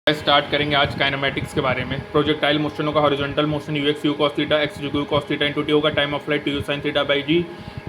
Start करेंगे आज kinematics के बारे में। प्रोजेक्टाइल मोशनों का horizontal motion u x u cos theta x u cos theta into t होगा। Time of flight two u sine theta by g.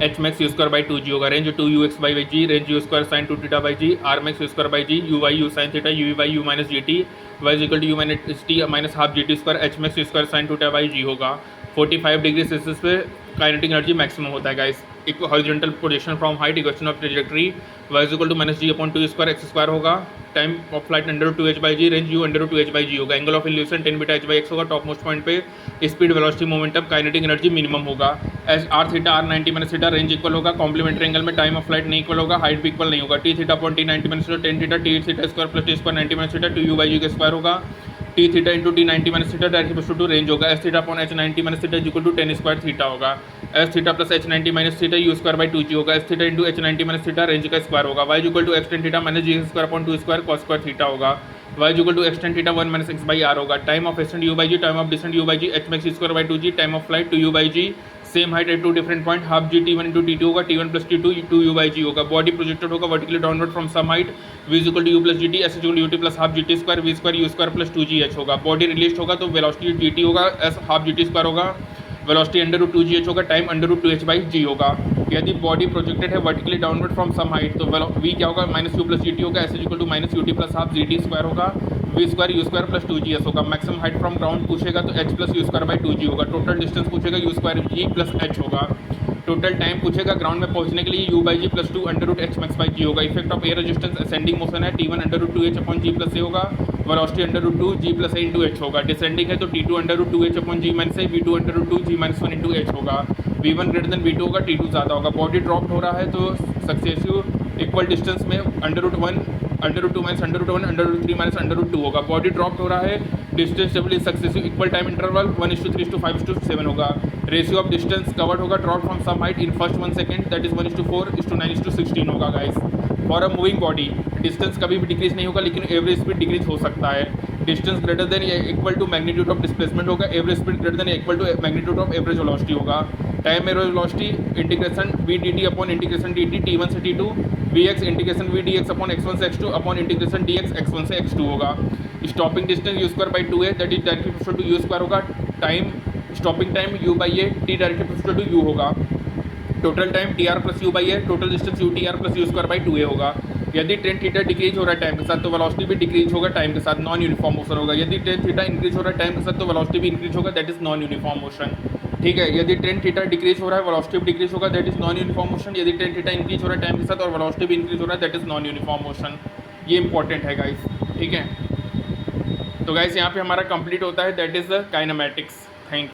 H max u square by two g होगा। Range two u x by g. Range u square sine two theta by g. R max u square by g. U y u sine theta u y u minus g t y equal to you minus t minus half g t square. H max u square sine two theta by g होगा। 45 degree Celsius पे kinetic energy maximum होता है guys. एक horizontal projection from height equation of trajectory y equal to minus g upon two square x square होगा। Time of flight under two h by g. Range u under two h by g होगा। Angle of illusion 10 beta h by x होगा। Top most point पे speed velocity momentum kinetic energy minimum होगा। S r theta r 90 minus theta. Range equal होगा। Complementary angle में time of flight नहीं equal होगा। Height भी equal नहीं होगा। T theta upon t 90 minus theta 10 theta t theta square plus t square 90 minus theta two u by g का square होगा। T theta into t 90 minus theta direct to range होगा। S theta upon h 90 minus theta equal to 10 square theta होगा। S theta plus h 90 minus theta u square by two g होगा। S theta into h 90 minus theta range का square होगा। Y equal to x tan theta minus g square upon two square cos square theta होगा। Y equal to x tan theta 1 minus x by r होगा। Time of accent you by g. Time of descent u by g. H max square by two g. Time of flight two u by g. Same height at two different point half g t one into t two होगा। T one plus t two u by g होगा। Body projected होगा vertically downward from some height v is equal to u plus g t. S equal to u t plus half g t square v square u square plus two g h होगा। Body release होगा तो velocity g t होगा। S half g t square होगा। Velocity under root two g h होगा। Time under root two h by g होगा। यदि body projected है vertically downward from some height तो वी क्या होगा minus u plus g t होगा। S equal to minus u t plus half g t square होगा। We square u square plus two g s होगा। Maximum height from ground पूछेगा तो h plus u square by two g होगा। Total distance पूछेगा u square g plus h होगा। Total time पूछेगा ground में पहुंचने के लिए u by g plus two under root h max by g होगा। Effect of air resistance ascending motion है t one under root two h upon g plus a होगा। Velocity under root two g plus a into h होगा। Descending है तो t two under root two h upon g minus a v two under root two g minus one into h होगा। V one greater than v two होगा। T two ज़्यादा होगा। Body drop हो रहा है तो सक्सेसिव इक्वल डिस्टेंस में under root one under root two minus under root one under root three minus under root two होगा। बॉडी ड्रॉप हो रहा है distance double is successive equal time interval 1:3:5:7 होगा। रेशियो ऑफ डिस्टेंस कवर्ड होगा drop from some height in first 1 second that is 1:4:9:16 होगा guys. For a moving body distance कभी भी decrease नहीं होगा लेकिन एवरेज स्पीड डिक्रीज हो सकता है। डिस्टेंस ग्रेटर देन या equal to magnitude of displacement होगा। एवरेज स्पीड ग्रेटर देन या equal to magnitude of average velocity होगा। Time average velocity integration v d t upon integration d t t one से t two v x integration v d x upon x one से x two upon integration d x x one से x two होगा। Stopping distance u square by to है that is directly proportional to u square होगा। Time stopping time u by a t directly proportional to u होगा। Total time t r plus u by a. Total distance u t r plus u square by two a होगा। यदि tan theta decrease हो रहा है time के साथ तो velocity भी डिक्रीज होगा टाइम के साथ। नॉन यूनिफॉर्म मोशन होगा। यदि टेन थीटा इंक्रीज हो रहा है टाइम के साथ तो वेलोसिटी भी इंक्रीज होगा that is non uniform motion. ठीक है। यदि टेन थीटा डिक्रीज हो रहा है वेलोसिटी भी डिक्रीज होगा that is non uniform motion. यदि टेन थीटा इंक्रीज हो रहा है टाइम के साथ और वेलोसिटी भी इंक्रीज हो रहा है that is non uniform motion. ये इंपॉर्टेंट है गाइस। ठीक है। तो गाइस यहाँ पे हमारा कंप्लीट होता है दैट इज द काइनेमैटिक्स।